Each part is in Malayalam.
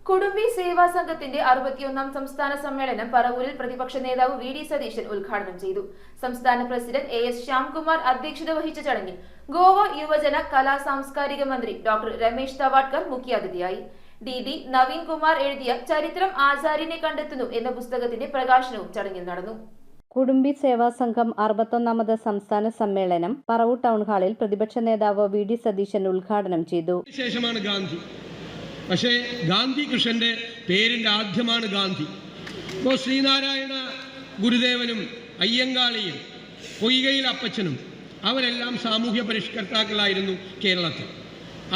കുടുംബി സേവാ സംഘത്തിന്റെ 61ാം സംസ്ഥാന സമ്മേളനം പറവൂരിൽ പ്രതിപക്ഷ നേതാവ് വി.ഡി. സതീശൻ ഉദ്ഘാടനം ചെയ്തു. സംസ്ഥാന പ്രസിഡന്റ് എ.എസ്. ശ്യാംകുമാർ അധ്യക്ഷത വഹിച്ച ചടങ്ങിൽ ഗോവ യുവജന കലാ സാംസ്കാരിക മന്ത്രി ഡോക്ടർ രമേശ് തവാഡ്കർ മുഖ്യാതിഥിയായി. ഡി. നവീൻ കുമാർ എഴുതിയ ചരിത്രം ആചാര്യനെ കണ്ടെത്തുന്നു എന്ന പുസ്തകത്തിന്റെ പ്രകാശനവും ചടങ്ങിൽ നടന്നു. കുടുംബി സേവാ സംഘം 61ാമത് സംസ്ഥാന സമ്മേളനം പറവൂർ ടൗൺ ഹാളിൽ പ്രതിപക്ഷ നേതാവ് വി.ഡി. സതീശൻ ഉദ്ഘാടനം ചെയ്തു. ശേഷമാണ് ഗാന്ധി. പക്ഷേ ഗാന്ധി കൃഷ്ണന്റെ പേരിന്റെ ആദ്യമാണ് ഗാന്ധി. ഇപ്പോൾ ശ്രീനാരായണ ഗുരുദേവനും അയ്യങ്കാളിയും പൊയ്കയിൽ അപ്പച്ചനും അവരെല്ലാം സാമൂഹ്യ പരിഷ്കർത്താക്കളായിരുന്നു കേരളത്തിൽ.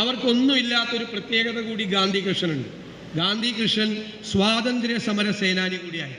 അവർക്കൊന്നുമില്ലാത്തൊരു പ്രത്യേകത കൂടി ഗാന്ധി കൃഷ്ണനുണ്ട്. ഗാന്ധി കൃഷ്ണൻ സ്വാതന്ത്ര്യ സമര സേനാനി കൂടിയായി.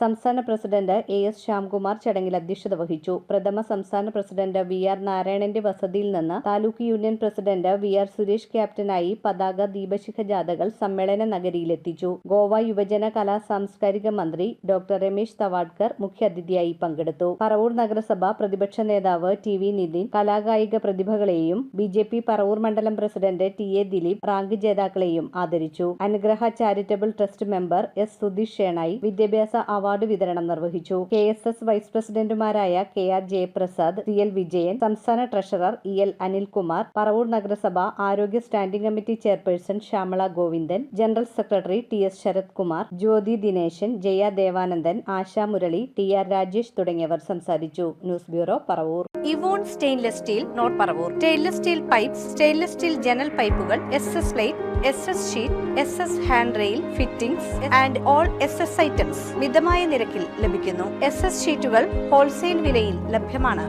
സംസ്ഥാന പ്രസിഡന്റ് എ.എസ്. ശ്യാംകുമാർ ചടങ്ങിൽ അധ്യക്ഷത വഹിച്ചു. പ്രഥമ സംസ്ഥാന പ്രസിഡന്റ് വി.ആർ. നാരായണന്റെ വസതിയിൽ നിന്ന് താലൂക്ക് യൂണിയൻ പ്രസിഡന്റ് വി.ആർ. സുരേഷ് ക്യാപ്റ്റനായി പതാക ദീപശിഖ ജാഥകൾ സമ്മേളന നഗരിയിലെത്തിച്ചു. ഗോവ യുവജന കലാ സാംസ്കാരിക മന്ത്രി ഡോക്ടർ രമേശ് തവാഡ്കർ മുഖ്യാതിഥിയായി പങ്കെടുത്തു. പറവൂർ നഗരസഭ പ്രതിപക്ഷ നേതാവ് ടി.വി. നിതിൻ കലാകായിക പ്രതിഭകളെയും ബി.ജെ.പി. പറവൂർ മണ്ഡലം പ്രസിഡന്റ് ടി.എ. ദിലീപ് റാങ്ക് ജേതാക്കളെയും ആദരിച്ചു. Anugraha charitable trust member S. Sudheesh Shenoy വിദ്യാഭ്യാസ അവാർഡ് വിതരണം നിർവഹിച്ചു. കെ.എസ്.എസ്. വൈസ് പ്രസിഡന്റുമാരായ കെ.ആർ. ജയപ്രസാദ്, സി.എൽ. വിജയൻ, സംസ്ഥാന ട്രഷറർ ഇ.എൽ. അനിൽകുമാർ, പറവൂർ നഗരസഭ ആരോഗ്യ standing committee chairperson Shyamala Govindan, general secretary T S. Sarath Kumar, Jyothi Dineshan, Jaya Devanandan, Asha Murali, T R. Rajesh തുടങ്ങിയവർ സംസാരിച്ചു. News bureau Paravur. Evon stainless steel നോട്ട് Paravur. Stainless steel pipes, stainless steel ജനൽ പൈപ്പുകൾ, SS. Plate, S S. Sheet, S S. Hand rail fittings and all S S. Items മിതമായ നിരക്കിൽ ലഭിക്കുന്നു. എസ്.എസ്. ഷീറ്റുകൾ ഹോൾസെയിൽ വിലയിൽ ലഭ്യമാണ്.